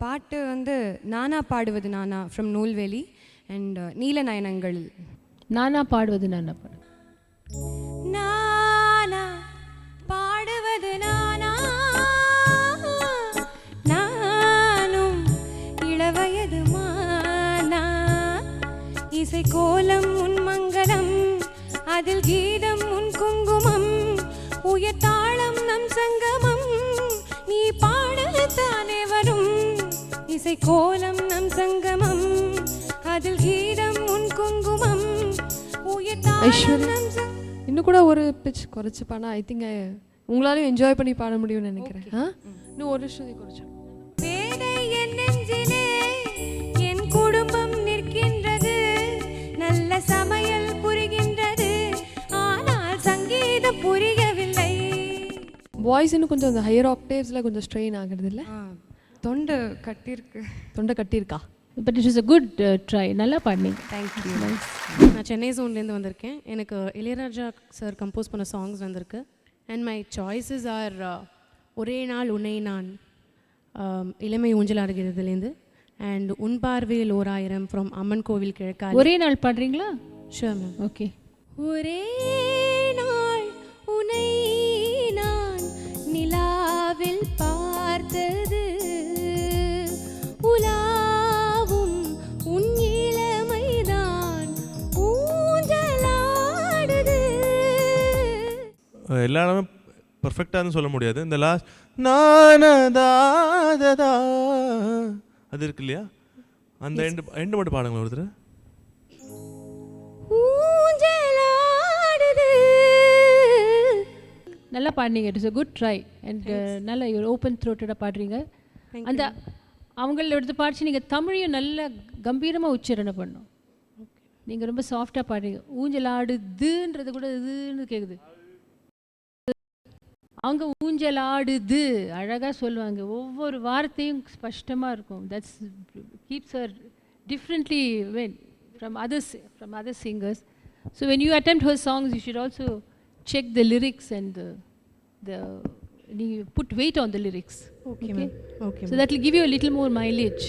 பாட்டு வந்து நானா பாடுவது நானா ஃப்ரம் நூல்வேலி அண்ட் நீல நயனங்கள். நானா பாடுவது நானா பாடு. நானா பாடுவது நானா, நானும் இளவயது மானா. இசை கோலம் உன் மங்களம், அதில் கீதம் உன் குங்குமம், உயர்தாளம் நம் சங்கமம், நீ பாடத்தானே வரும். இசை கோலம் நம் சங்கமம், அதில் கீதம் உன் குங்குமம், உயர்தாளம் நம் சங்கமம். இன்னும் கூட ஒரு பிச் குறைச்சி பாடினா ஐ திங்க் உங்களாலையும் என்ஜாய் பண்ணி பாட முடியும்னு நினைக்கிறேன். இன்னும் ஒரு ஸ்ருதி குறைச்சோம். பேதை என் நெஞ்சிலே என் குடும்பம் நிற்கின்றது, நல்ல சமையல் புரிகின்றது, ஆனால் சங்கீதம் புரியவில்லை. வாய்ஸ் இன்னும் கொஞ்சம் அந்த ஹையர் ஆக்டேவ்ஸில் கொஞ்சம் ஸ்ட்ரெயின் ஆகுறது இல்லை? தொண்டை கட்டியிருக்கு. தொண்டை கட்டியிருக்கா? But it is a good try. நல்லா பாடினீங்க. தேங்க்யூ. நான் சென்னை ஜோன்லேருந்து வந்திருக்கேன். எனக்கு இளையராஜா சார் கம்போஸ் பண்ண சாங்ஸ் வந்திருக்கு. அண்ட் மை சாய்ஸஸ் ஆர் ஒரே நாள் உன்னை நான், இளமை ஊஞ்சலாடுகிறதுலேருந்து, அண்ட் உன் பார்வையில் ஓர் ஆயிரம் ஃப்ரம் அம்மன் கோவில் கிழக்கா. ஒரே நாள் பாடுறீங்களா? Sure ma'am. ஓகே. ஒரே நாள் உன்னை நான் நிலாவில் பார்த்தது, உலாவும் உன் இளமைதான் ஊஞ்சலாடுது. எல்லா இடமே பர்ஃபெக்டானு சொல்ல முடியாது. இந்த லாஸ்ட் நானதாததா அது இருக்கு இல்லையா, அந்த எண்டு மட்டும் பாடுங்களேன் ஒருத்தர். ஊஞ்சலாடுது. நல்லா பாடினீங்க. It is a good try. And நல்லா ஓப்பன் த்ரோட்டடாக பாடுறீங்க. அந்த அவங்கள எடுத்து பாடிச்சு நீங்கள் தமிழையும் நல்ல கம்பீரமாக உச்சாரணை பண்ணணும். நீங்கள் ரொம்ப சாஃப்டாக பாடுறீங்க. ஊஞ்சலாடுதுன்றது கூட இதுன்னு கேட்குது. அவங்க ஊஞ்சலாடுது அழகாக சொல்லுவாங்க. ஒவ்வொரு வார்த்தையும் ஸ்பஷ்டமாக இருக்கும். That's keeps her differently when from other singers. So when you attempt her songs, you should also check the lyrics and you put weight on the lyrics. Okay, ma'am. Okay, So that will give you a little more mileage.